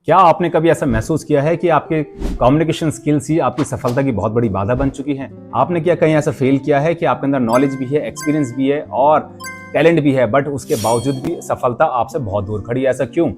क्या आपने कभी ऐसा महसूस किया है कि आपके कम्युनिकेशन स्किल्स ही आपकी सफलता की बहुत बड़ी बाधा बन चुकी हैं? आपने क्या कहीं ऐसा फेल किया है कि आपके अंदर नॉलेज भी है, एक्सपीरियंस भी है और टैलेंट भी है, बट उसके बावजूद भी सफलता आपसे बहुत दूर खड़ी है? ऐसा क्यों?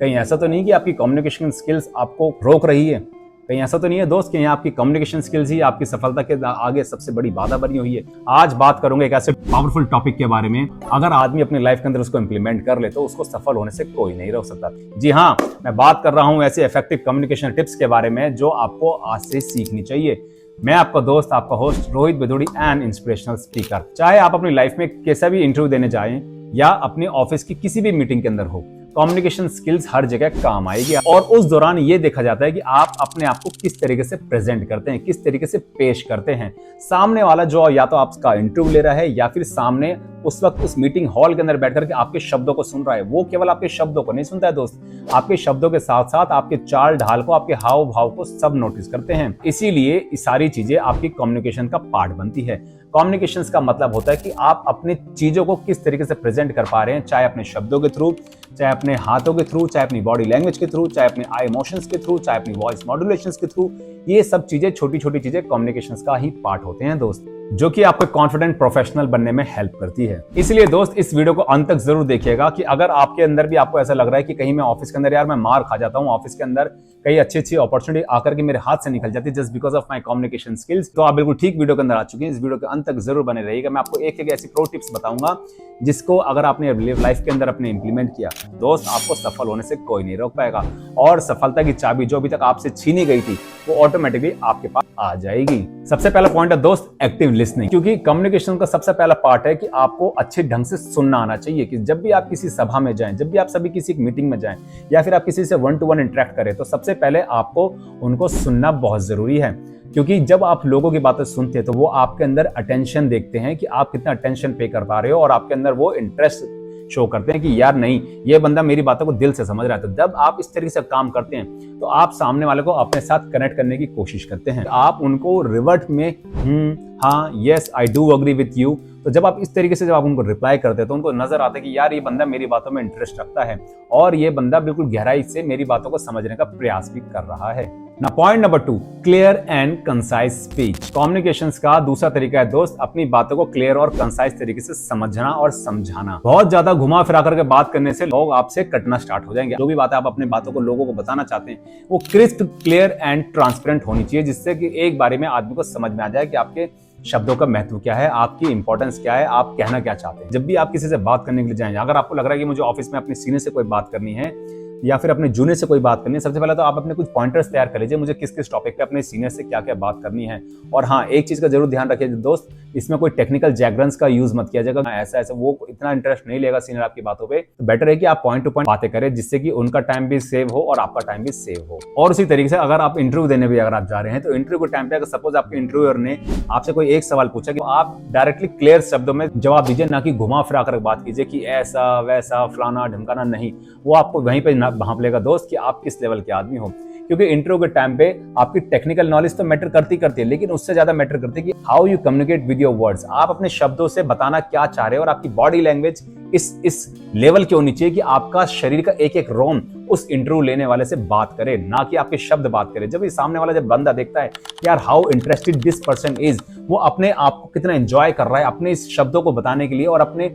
कहीं ऐसा तो नहीं कि आपकी कम्युनिकेशन स्किल्स आपको रोक रही है? कहीं ऐसा तो नहीं है दोस्त कि यहाँ आपकी कम्युनिकेशन स्किल्स ही आपकी सफलता के आगे सबसे बड़ी बाधा बनी हुई है? आज बात करूंगा एक ऐसे पावरफुल टॉपिक के बारे में, अगर आदमी अपनी लाइफ के अंदर उसको इंप्लीमेंट कर ले तो उसको सफल होने से कोई नहीं रोक सकता। जी हाँ, मैं बात कर रहा हूँ ऐसे इफेक्टिव कम्युनिकेशन टिप्स के बारे में जो आपको आज से सीखनी चाहिए। मैं आपका दोस्त, आपका host Rohit Beduri and inspirational speaker. चाहे आप अपनी लाइफ में कैसा भी इंटरव्यू देने जाएं या अपने ऑफिस की किसी भी मीटिंग के अंदर हो, कम्युनिकेशन स्किल्स हर जगह काम आएगी। और उस दौरान ये देखा जाता है कि आप अपने आप को किस तरीके से प्रेजेंट करते हैं, किस तरीके से पेश करते हैं। सामने वाला जो या तो आपका इंटरव्यू ले रहा है या फिर सामने उस वक्त उस मीटिंग हॉल के अंदर बैठकर के आपके शब्दों को सुन रहा है, वो केवल आपके शब्दों को नहीं सुनता है दोस्त, आपके शब्दों के साथ साथ आपके चाल ढाल को, आपके हाव भाव को सब नोटिस करते हैं। इसीलिए ये सारी चीजें आपकी कम्युनिकेशन का पार्ट बनती है। कम्युनिकेशन का मतलब होता है कि आप अपनी चीजों को किस तरीके से प्रेजेंट कर पा रहे हैं, चाहे अपने शब्दों के थ्रू, चाहे अपने हाथों के थ्रू, चाहे अपनी बॉडी लैंग्वेज के थ्रू, चाहे अपने आई इमोशंस के थ्रू, चाहे अपनी वॉइस मॉड्यूलेशंस के थ्रू। ये सब चीजें, छोटी छोटी चीजें कम्युनिकेशन का ही पार्ट होते हैं दोस्त, जो कि आपको कॉन्फिडेंट प्रोफेशनल बनने में हेल्प करती है। इसलिए दोस्त इस वीडियो को अंत तक जरूर देखिएगा कि अगर आपके अंदर भी आपको ऐसा लग रहा है कि कहीं मैं ऑफिस के अंदर यार मैं मार खा जाता हूं, ऑफिस के अंदर कई अच्छी अपॉर्चुनिटी आकर के मेरे हाथ से निकल जाती है just because of my communication skills, तो आप बिल्कुल ठीक वीडियो के अंदर आ चुके हैं। इस वीडियो के अंत तक जरूर बने रहिएगा। मैं आपको एक ऐसी प्रो टिप्स बताऊंगा जिसको अगर आपने लाइफ के अंदर अपने इंप्लीमेंट किया दोस्त, आपको सफल होने से कोई नहीं रोक पाएगा और सफलता की चाबी जो अभी तक आपसे छीनी गई थी वो ऑटोमेटिकली आपके पास आ जाएगी। सबसे पहला पॉइंट है दोस्त एक्टिव लिसनिंग, क्योंकि कम्युनिकेशन का सबसे पहला पार्ट है कि आपको अच्छे ढंग से सुनना आना चाहिए। कि जब भी आप किसी सभा में जाएं, जब भी आप सभी किसी मीटिंग में जाएं या फिर आप किसी से 1-to-1 इंटरेक्ट करें, तो सबसे पहले आपको उनको सुनना बहुत जरूरी है। क्योंकि जब आप लोगों की बातें सुनते हैं तो वो आपके अंदर अटेंशन देखते हैं कि आप कितना अटेंशन पे कर पा रहे हो और आपके अंदर वो इंटरेस्ट शो करते हैं कि यार नहीं, ये बंदा मेरी बातों को दिल से समझ रहा है। तो जब आप इस तरीके से काम करते हैं तो आप सामने वाले को अपने साथ कनेक्ट करने की कोशिश करते हैं। आप उनको रिवर्ट में हाँ, yes I do agree with you, तो जब आप इस तरीके से जब आप उनको रिप्लाई करते हैं तो उनको नजर आता है कि यार ये बंदा मेरी बातों में इंटरेस्ट रखता है और ये बंदा बिल्कुल गहराई से मेरी बातों को समझने का प्रयास भी कर रहा है ना। Point number 2, clear and concise speech. Communication का दूसरा तरीका है दोस्त अपनी बातों को क्लियर और कंसाइज तरीके से समझना और समझाना। बहुत ज्यादा घुमा फिरा करके बात करने से लोग आपसे कटना स्टार्ट हो जाएंगे। जो भी बात आप अपनी बातों को लोगों को बताना चाहते हैं वो क्रिस्प, क्लियर एंड ट्रांसपेरेंट होनी चाहिए, जिससे कि एक बारे में आदमी को समझ में आ जाए कि आपके शब्दों का महत्व क्या है, आपकी इंपॉर्टेंस क्या है, आप कहना क्या चाहते हैं। जब भी आप किसी से बात करने के लिए जाएं, अगर आपको लग रहा है कि मुझे ऑफिस में अपने सीनियर से कोई बात करनी है या फिर अपने जूनियर से कोई बात करनी है, सबसे पहले तो आप अपने कुछ पॉइंटर्स तैयार कर लीजिए, मुझे किस किस टॉपिक पे अपने सीनियर से क्या क्या बात करनी है। और हाँ, एक चीज का जरूर ध्यान रखिए दोस्त, इसमें कोई टेक्निकल जैगरन्स का यूज मत किया जाएगा। ऐसा वो इतना इंटरेस्ट नहीं लेगा सीनियर आपकी बातों पे, तो बेटर है कि आप पॉइंट टू पॉइंट बातें करें, जिससे कि उनका टाइम भी सेव हो और आपका टाइम भी सेव हो। और उसी तरीके से अगर आप इंटरव्यू देने भी अगर आप जा रहे हैं तो इंटरव्यू के टाइम पे अगर सपोज आपके इंटरव्यूअर ने आपसे कोई एक सवाल पूछा, कि आप डायरेक्टली क्लियर शब्दों में जवाब दीजिए, ना कि घुमा फिरा कर बात कीजिए कि ऐसा वैसा फलाना ढमकाना नहीं। वो आपको वहीं पे भांप लेगा दोस्त कि आप किस लेवल के आदमी हो। क्योंकि इंटरव्यू के टाइम पे आपकी टेक्निकल नॉलेज तो मैटर करती है, लेकिन उससे ज्यादा मैटर करती है कि how you communicate with your words. आप अपने शब्दों से बताना क्या चाह रहे हो और आपकी बॉडी लैंग्वेज इस लेवल की होनी चाहिए कि आपका शरीर का एक एक रोम उस इंटरव्यू लेने वाले से बात करे, ना कि आपके शब्द बात करे। जब ये सामने वाला जब बंदा देखता है यार how interested this person is, वो अपने आप को कितना एंजॉय कर रहा है अपने इस शब्दों को बताने के लिए और अपने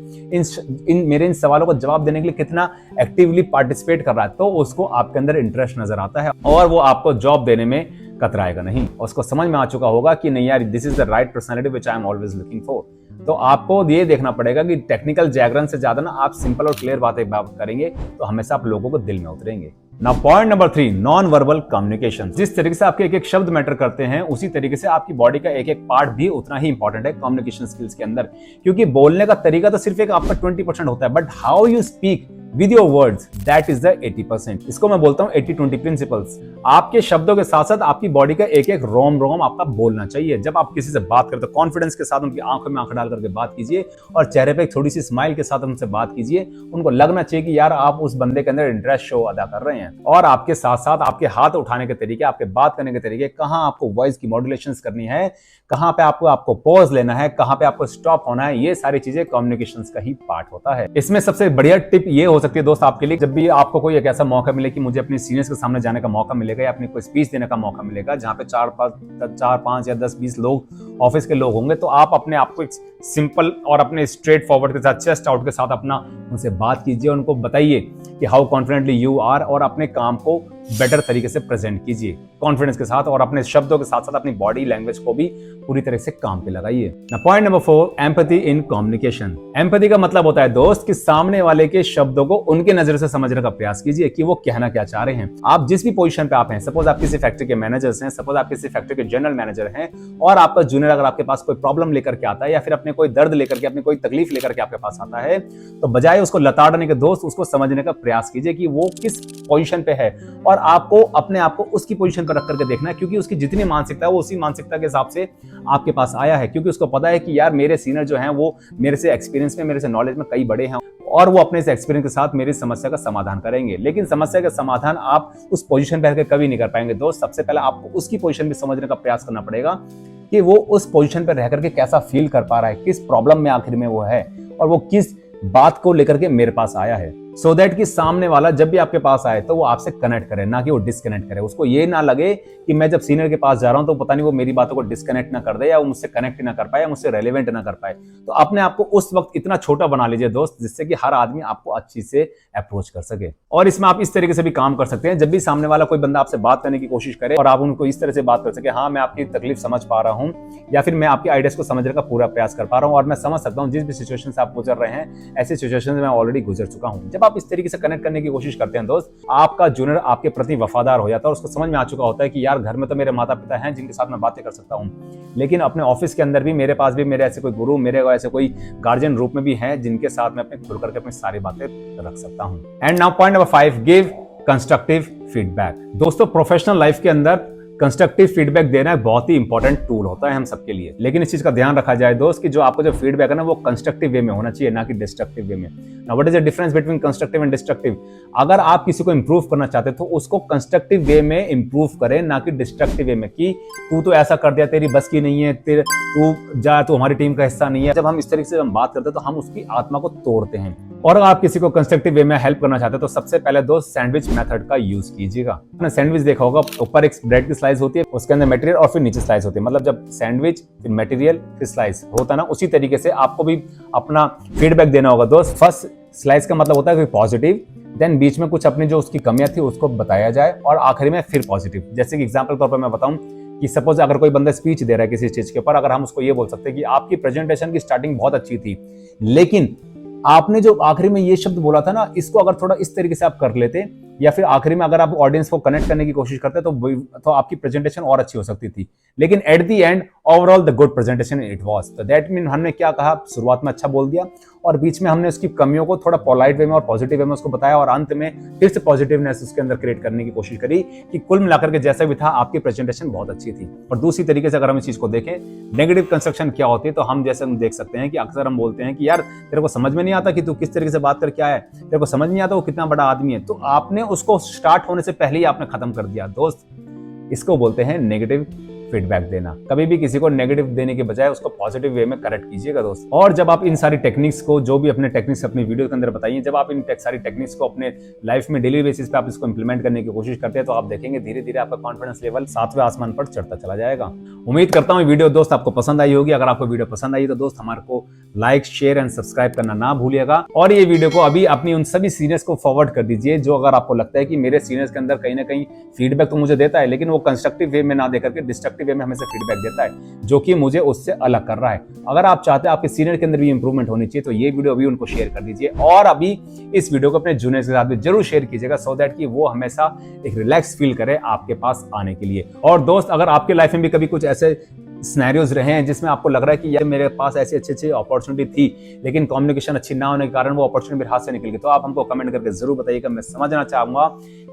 मेरे इन सवालों को जवाब देने के लिए कितना एक्टिवली पार्टिसिपेट कर रहा है, तो उसको आपके अंदर इंटरेस्ट नजर आता है और वो आपको जॉब देने में कतराएगा नहीं। उसको समझ में आ चुका होगा कि नहीं यार, this is the right personality which I am always looking for. तो आपको ये देखना पड़ेगा कि टेक्निकल जैगरन से ज्यादा ना आप सिंपल और क्लियर बातें करेंगे तो हमेशा आप लोगों को दिल में उतरेंगे ना। Point number 3, non verbal communication. जिस तरीके से आपके एक एक शब्द मैटर करते हैं उसी तरीके से आपकी बॉडी का एक एक पार्ट भी उतना ही इंपॉर्टेंट है कम्युनिकेशन स्किल्स के अंदर। क्योंकि बोलने का तरीका तो सिर्फ एक आपका 20% होता है, but how you speak with your words that is the 80%। इसको मैं बोलता हूं 80-20 प्रिंसिपल्स। आपके शब्दों के साथ साथ आपकी बॉडी का एक एक रोम आपका बोलना चाहिए। जब आप किसी से बात करते हो कॉन्फिडेंस के साथ उनकी आंखों में आंख डाल करके बात कीजिए और चेहरे पे थोड़ी सी स्माइल के साथ उनसे बात कीजिए। उनको लगना चाहिए कि यार आप उस बंदे के अंदर इंटरेस्ट शो अदा कर रहे हैं। और आपके साथ साथ आपके हाथ उठाने के तरीके, आपके बात करने के तरीके, कहां आपको वॉइस की मॉड्यूलेशंस करनी है, कहां पे आपको पॉज लेना है, कहां पे आपको स्टॉप होना है, ये सारी चीजें कम्युनिकेशंस का ही पार्ट होता है। इसमें सबसे बढ़िया टिप ये हो सकती है दोस्त आपके लिए, जब भी आपको कोई एक ऐसा मौका मिले कि मुझे अपने सीनियर्स के सामने जाने का मौका मिलेगा या अपनी कोई स्पीच देने का मौका मिलेगा जहाँ पे 4-5 या 10-20 लोग ऑफिस के लोग होंगे, तो आप अपने आप को एक सिंपल और अपने स्ट्रेट फॉरवर्ड के साथ, चेस्ट आउट के साथ अपना उनसे बात कीजिए, उनको बताइए कि हाउ कॉन्फिडेंटली यू आर, और अपने काम को बेटर तरीके से प्रेजेंट कीजिए कॉन्फिडेंस के साथ, और अपने शब्दों के साथ साथ अपनी बॉडी लैंग्वेज को भी पूरी तरह से काम पे लगाइए। Point number 4, empathy in communication. Empathy का मतलब होता है दोस्त कि सामने वाले के शब्दों को उनके नजर से समझने का प्रयास कीजिए कि वो कहना क्या चाह रहे हैं। आप जिस भी पोजीशन पे आप हैं, सपोज आप किसी फैक्ट्री के मैनेजर्स हैं, सपोज आप किसी फैक्ट्री के जनरल मैनेजर हैं, और आपका जूनियर अगर आपके पास कोई प्रॉब्लम लेकर के आता है या फिर अपने कोई दर्द लेकर के, अपनी कोई तकलीफ लेकर के आपके पास आता है, तो बजाय उसको लताड़ने के दोस्त उसको समझने का प्रयास कीजिए कि वो किस पोजीशन पे है, और आपको अपने आप को उसकी पोजीशन पर रख करके देखना है, क्योंकि उसकी जितनी मानसिकता है वो उसी मानसिकता के हिसाब से आपके पास आया है, क्योंकि उसको पता है कि यार मेरे सीनियर जो हैं वो मेरे से एक्सपीरियंस में, मेरे से नॉलेज में कई बड़े हैं, और वो अपने से एक्सपीरियंस के साथ मेरी समस्या का समाधान करेंगे। लेकिन समस्या का समाधान आप उस पोजीशन पर रहकर कभी नहीं कर पाएंगे दोस्त। सबसे पहले आपको उसकी पोजीशन भी समझने का प्रयास करना पड़ेगा कि वो उस पोजीशन पर रहकर के कैसा फील कर पा रहा है, किस प्रॉब्लम में आखिर में वो है, और वो किस बात को लेकर के मेरे पास आया है, सो दैट कि सामने वाला जब भी आपके पास आए तो वो आपसे कनेक्ट करे, ना कि वो डिस्कनेक्ट करे। उसको ये ना लगे कि मैं जब सीनियर के पास जा रहा हूं तो पता नहीं वो मेरी बातों को डिस्कनेक्ट ना कर दे, या वो मुझसे कनेक्ट ना कर पाए, या मुझसे रेलेवेंट ना कर पाए। तो अपने आप को उस वक्त इतना छोटा बना लीजिए दोस्त, जिससे कि हर आदमी आपको अच्छी से अप्रोच कर सके। और इसमें आप इस तरीके से भी काम कर सकते हैं, जब भी सामने वाला कोई बंदा आपसे बात करने की कोशिश करे और आप उनको इस तरह से बात कर सके, हाँ मैं आपकी तकलीफ समझ पा रहा हूं, या फिर मैं आपके आइडियाज को समझने का पूरा प्रयास कर पा रहा हूं, और मैं समझ सकता हूं जिस भी सिचुएशन से आप गुजर रहे हैं, ऐसी सिचुएशन में ऑलरेडी गुजर चुका हूं। जब आप इस तरीके से कनेक्ट करने की कोशिश करते हैं दोस्त, आपका जूनियर आपके प्रति वफादार हो जाता है, और उसको समझ में आ चुका होता है कि यार घर में तो मेरे माता पिता हैं जिनके साथ मैं बातें कर सकता हूं, लेकिन अपने ऑफिस के अंदर भी मेरे पास भी मेरे ऐसे कोई गुरु, मेरे ऐसे कोई गार्जियन रूप में भी हैं जिनके साथ मैं अपने खुल करके अपनी सारी बातें रख सकता हूं। And now point number 5, give constructive feedback. दोस्तों प्रोफेशनल लाइफ के अंदर कंस्ट्रक्टिव फीडबैक देना एक बहुत ही इंपॉर्टेंट टूल होता है हम सबके लिए, लेकिन इस चीज का ध्यान रखा जाए दोस्त कि जो आपको जो फीडबैक है ना वो कंस्ट्रक्टिव वे में होना चाहिए, ना कि डिस्ट्रक्टिव वे में। Now what is the difference between constructive and destructive? अगर आप किसी को इंप्रूव करना चाहते हैं तो उसको कंस्ट्रक्टिव वे में इंप्रूव करें, ना कि डिस्ट्रक्टिव वे में कि तू तो ऐसा कर दिया, तेरी बस की नहीं है, तू जा, तू हमारी टीम का हिस्सा नहीं है। जब हम इस तरीके से हम बात करते हैं तो हम उसकी आत्मा को तोड़ते हैं। और अगर आप किसी को कंस्ट्रक्टिव वे में हेल्प करना चाहते हैं तो सबसे पहले दोस्त सैंडविच मेथड का यूज कीजिएगा। आपने सैंडविच देखा होगा, ऊपर एक ब्रेड की स्लाइस होती है, उसके अंदर मटेरियल और फिर नीचे स्लाइस होती है, मतलब जब सैंडविच फिर मटेरियल फिर स्लाइस होता है ना, उसी तरीके से आपको भी अपना फीडबैक देना होगा दोस्त। फर्स्ट स्लाइस का मतलब होता है पॉजिटिव, देन बीच में कुछ अपनी जो उसकी कमियां थी उसको बताया जाए, और आखिरी में फिर पॉजिटिव। जैसे कि एग्जांपल के तौर पर मैं बताऊं कि सपोज अगर कोई बंदा स्पीच दे रहा है किसी चीज के ऊपर, अगर हम उसको ये बोल सकते हैं कि आपकी प्रेजेंटेशन की स्टार्टिंग बहुत अच्छी थी, लेकिन आपने जो आखिरी में ये शब्द बोला था ना, इसको अगर थोड़ा इस तरीके से आप कर लेते, या फिर आखिरी में अगर आप ऑडियंस को कनेक्ट करने की कोशिश करते तो आपकी प्रेजेंटेशन और अच्छी हो सकती थी। लेकिन at the end overall the good presentation it was. तो दैट मीन हमने क्या कहा, शुरुआत में अच्छा बोल दिया, और बीच में हमने उसकी कमियों को थोड़ा पोलाइट वे में और पॉजिटिव वे में उसको बताया, और अंत में फिर से पॉजिटिवनेस उसके अंदर क्रिएट करने की कोशिश करी कि कुल मिलाकर के जैसा भी था आपकी प्रेजेंटेशन बहुत अच्छी थी। और दूसरी तरीके से अगर हम इस चीज को देखें, नेगेटिव कंस्ट्रक्शन क्या होती है, तो हम जैसे हम देख सकते हैं कि अक्सर हम बोलते हैं कि यार तेरे को समझ में नहीं आता कि तू किस तरीके से बात कर क्या है, तेरे को समझ नहीं आता वो कितना बड़ा आदमी है, तो आपने उसको स्टार्ट होने से पहले ही आपने खत्म कर दिया दोस्त। इसको बोलते हैं नेगेटिव फीडबैक देना। कभी भी किसी को नेगेटिव देने के बजाय उसको पॉजिटिव वे में करेक्ट कीजिएगा दोस्त। और जब आप इन सारी टेक्निक्स को, जो भी अपने टेक्निक्स अपनी वीडियो के अंदर बताइए, जब आप इन सारी टेक्निक्स को अपने लाइफ में डेली बेसिस पे आप इसको इंप्लीमेंट करने की कोशिश करते हैं, तो आप देखेंगे धीरे धीरे आपका कॉन्फिडेंस लेवल 7वें आसमान पर चढ़ता चला जाएगा। उम्मीद करता हूँ वीडियो दोस्त आपको पसंद आई होगी। अगर आपको वीडियो पसंद आई तो दोस्त हमारे को लाइक, शेयर एंड सब्सक्राइब करना ना भूलिएगा, और ये वीडियो को अभी अपनी उन सभी सीनियर्स को फॉरवर्ड कर दीजिए जो अगर आपको लगता है कि मेरे सीनियर्स के अंदर कहीं ना कहीं फीडबैक तो मुझे देता है, लेकिन वो कंस्ट्रक्टिव वे में ना देकर के डिस्ट्रक्टिव वे में हमें से फीडबैक देता है, जो कि मुझे उससे अलग कर रहा है। अगर आप चाहते हैं आपके सीनियर के अंदर भी इंप्रूवमेंट होनी चाहिए, तो ये वीडियो अभी उनको शेयर कर दीजिए, और अभी इस वीडियो को अपने जूनियर्स के साथ भी जरूर शेयर कीजिएगा, सो दैट कि वो हमेशा एक रिलैक्स फील करे आपके पास आने के लिए। और दोस्त अगर आपके लाइफ में भी कभी कुछ ऐसे सिनेरियोज रहे हैं जिसमें आपको लग रहा है कि यार मेरे पास ऐसी अच्छी अपॉर्चुनिटी थी, लेकिन कम्युनिकेशन अच्छी ना होने के कारण वो अपॉर्चुनिटी मेरे हाथ से निकल गई, तो आप हमको कमेंट करके जरूर बताइएगा। मैं समझना चाहूंगा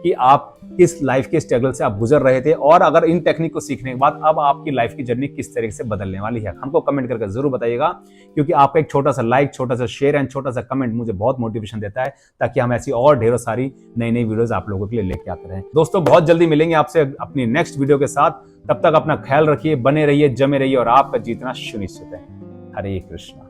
कि आप किस लाइफ के स्ट्रगल से आप गुजर रहे थे, और अगर इन टेक्निक को सीखने के बाद अब आपकी लाइफ की जर्नी किस तरीके से बदलने वाली है, हमको कमेंट करके जरूर बताइएगा, क्योंकि आपका एक छोटा सा लाइक, छोटा सा शेयर एंड छोटा सा कमेंट मुझे बहुत मोटिवेशन देता है, ताकि हम ऐसी और ढेरों सारी नई नई वीडियोस आप लोगों के लिए लेके आते रहें। दोस्तों बहुत जल्दी मिलेंगे आपसे अपनी नेक्स्ट वीडियो के साथ, तब तक अपना ख्याल रखिए, बने रहिए, जमे रहिए, और आपका जीतना सुनिश्चित है। हरे कृष्णा।